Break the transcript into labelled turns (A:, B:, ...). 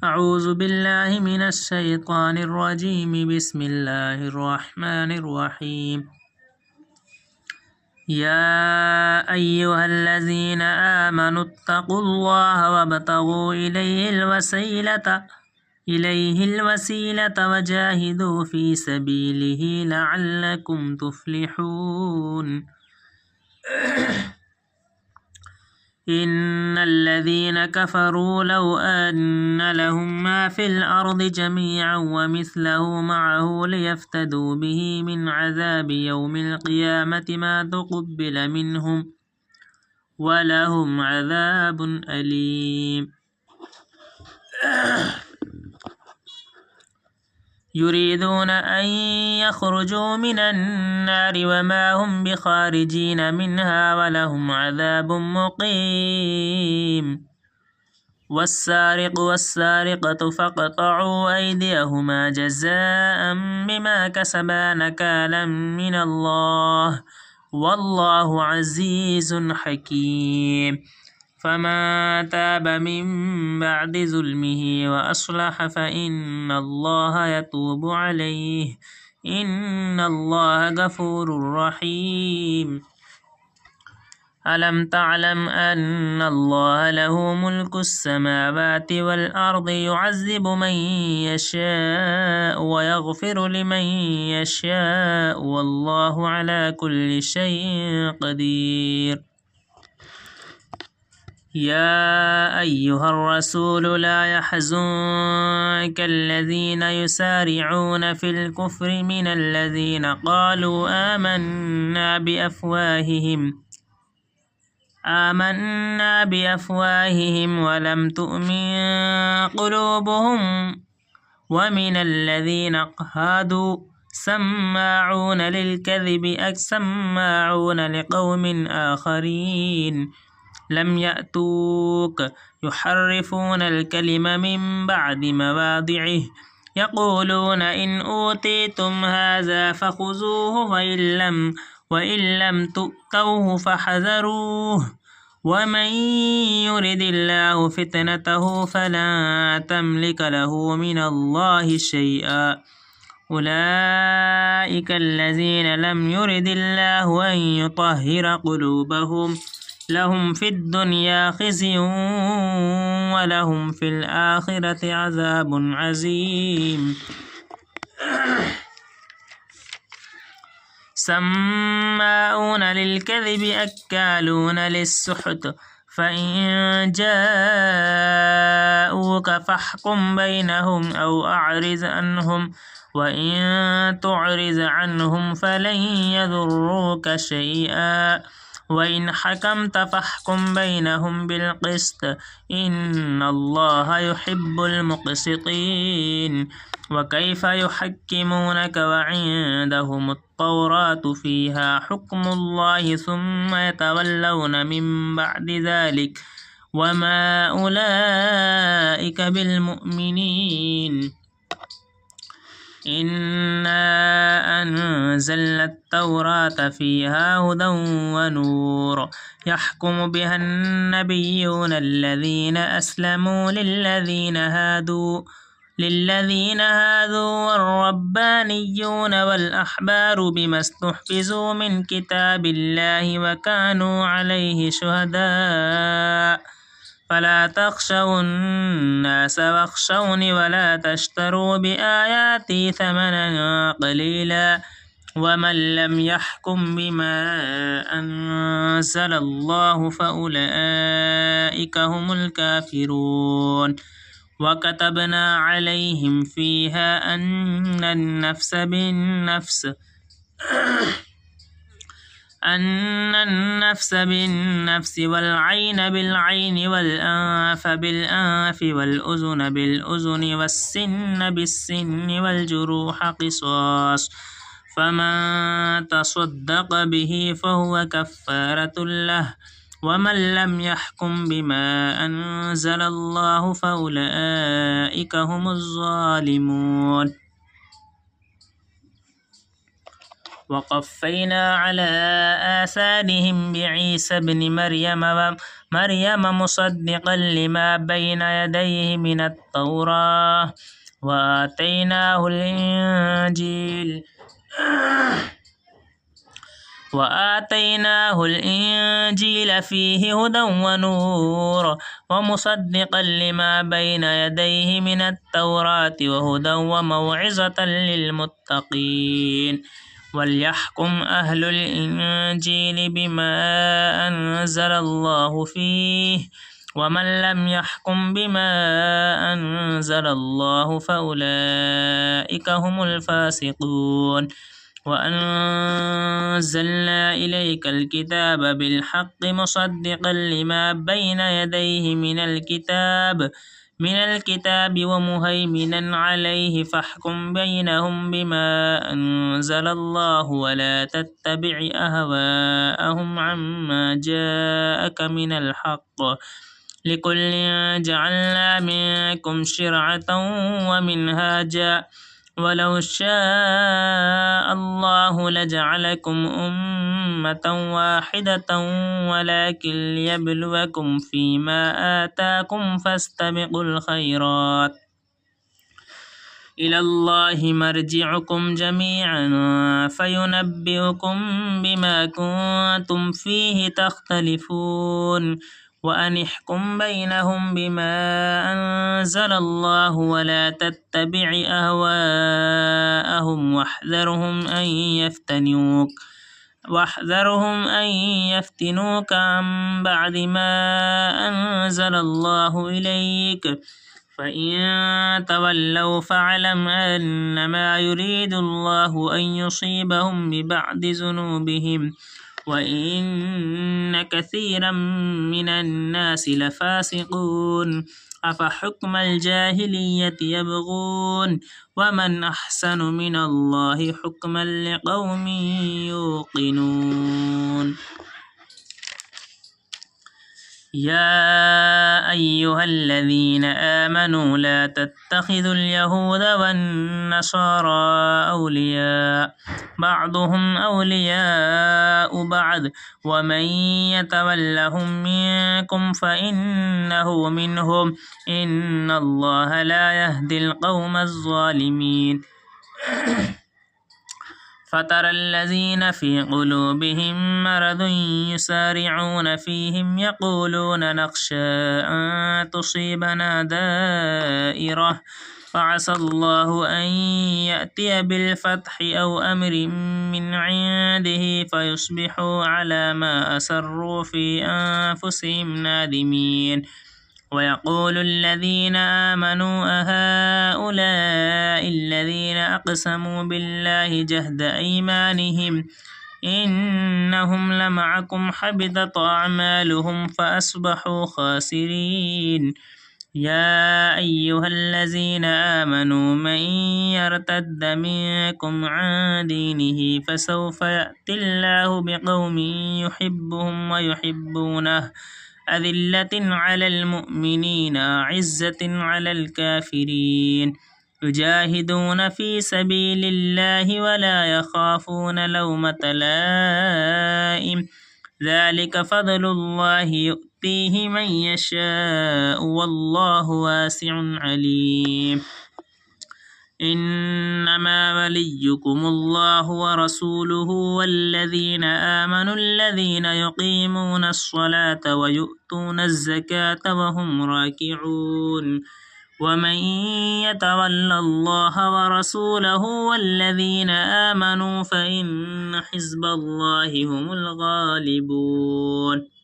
A: أعوذ بالله من الشيطان الرجيم. بسم الله الرحمن الرحيم. يا أيها الذين آمنوا اتقوا الله وابتغوا إليه الوسيلة وجاهدوا في سبيله لعلكم تفلحون. إن الذين كفروا لو أن لهم ما في الأرض جميعا ومثله معه ليفتدوا به من عذاب يوم القيامة ما تقبل منهم ولهم عذاب أليم. يريدون أن يخرجوا من النار وما هم بخارجين منها ولهم عذاب مقيم. والسارق والسارقة فاقطعوا أيديهما جزاء بما كسبا نكالا من الله والله عزيز حكيم. فمن تاب من بعد ظلمه وأصلح فإن الله يتوب عليه إن الله غفور رحيم. ألم تعلم أن الله له ملك السماوات والأرض يعذب من يشاء ويغفر لمن يشاء والله على كل شيء قدير. يا أيها الرسول لا يحزنك الذين يسارعون في الكفر من الذين قالوا آمنا بأفواههم ولم تؤمن قلوبهم ومن الذين هادوا سماعون للكذب سماعون لقوم آخرين لم يأتوك يحرفون الكلم من بعد مواضعه يقولون إن أوتيتم هذا فخذوه وإن لم تؤتوه فاحذروه ومن يرد الله فتنته فلا تملك له من الله شيئا. أولئك الذين لم يرد الله أن يطهر قلوبهم لهم في الدنيا خزي ولهم في الآخرة عذاب عظيم. سماعون للكذب أكالون للسحت فإن جاءوك فاحكم بينهم أو أعرض عنهم وإن تعرض عنهم فلن يضروك شيئا وإن حكمت فاحكم بينهم بالقسط إن الله يحب المقسطين. وكيف يحكمونك وعندهم التوراة فيها حكم الله ثم يتولون من بعد ذلك وما أولئك بالمؤمنين. إنا أنزلنا التوراة فيها هدى ونور يحكم بها النبيون الذين أسلموا للذين هادوا والربانيون والأحبار بما استحفظوا من كتاب الله وكانوا عليه شهداء فلا تخشوا الناس واخشوني ولا تشتروا بآياتي ثمنا قليلا ومن لم يحكم بما أنزل الله فأولئك هم الكافرون. وكتبنا عليهم فيها أن النفس بالنفس والعين بالعين والأنف بالأنف والأذن بالأذن والسن بالسن والجروح قصاص فمن تصدق به فهو كفارة له ومن لم يحكم بما أنزل الله فأولئك هم الظالمون. وقفينا على آثارهم بعيسى بن مريم مصدقا لما بين يديه من التوراة وآتيناه الإنجيل فيه هدى ونور ومصدقا لما بين يديه من التوراة وهدى وموعظة للمتقين وليحكم أهل الإنجيل بما أنزل الله فيه ومن لم يحكم بما أنزل الله فأولئك هم الفاسقون وأنزلنا إليك الكتاب بالحق مصدقا لما بين يديه من الكتاب ومهيمنا عليه فاحكم بينهم بما أنزل الله ولا تتبع أهواءهم عما جاءك من الحق لكل جعلنا منكم شرعة ومنهاجا ولو شاء الله لجعلكم أمة واحدة ولكن ليبلوكم فيما آتاكم فاستبقوا الخيرات إلى الله مرجعكم جميعا فينبئكم بما كنتم فيه تختلفون وأن احكم بينهم بما أنزل الله ولا تتبع أهواءهم واحذرهم أن يفتنوك عن بعد ما أنزل الله إليك فإن تولوا فاعلم أنما يريد الله أن يصيبهم ببعض ذنوبهم وإن كثيرا من الناس لفاسقون أفحكم الجاهلية يبغون ومن أحسن من الله حكما لقوم يوقنون يا أيها الذين آمنوا لا تتخذوا اليهود والنصارى أولياء بعضهم أولياء بعض ومن يتولهم منكم فإنه منهم إن الله لا يهدي القوم الظالمين فترى الذين في قلوبهم مرض يسارعون فيهم يقولون نخشى أن تصيبنا دائرة فعسى الله أن يأتي بالفتح أو أمر من عنده فيصبحوا على ما أسروا في أنفسهم نادمين ويقول الذين آمنوا أهؤلاء الذين أقسموا بالله جهد أيمانهم إنهم لمعكم حبطت أعمالهم فأصبحوا خاسرين يا أيها الذين آمنوا من يرتد منكم عن دينه فسوف يأتي الله بقوم يحبهم ويحبونه أذلة على المؤمنين عزة على الكافرين يجاهدون في سبيل الله ولا يخافون لومة لائم ذلك فضل الله يؤتيه من يشاء والله واسع عليم إنما وليكم الله ورسوله والذين آمنوا الذين يقيمون الصلاة ويؤتون الزكاة وهم راكعون ومن يتول الله ورسوله والذين آمنوا فإن حزب الله هم الغالبون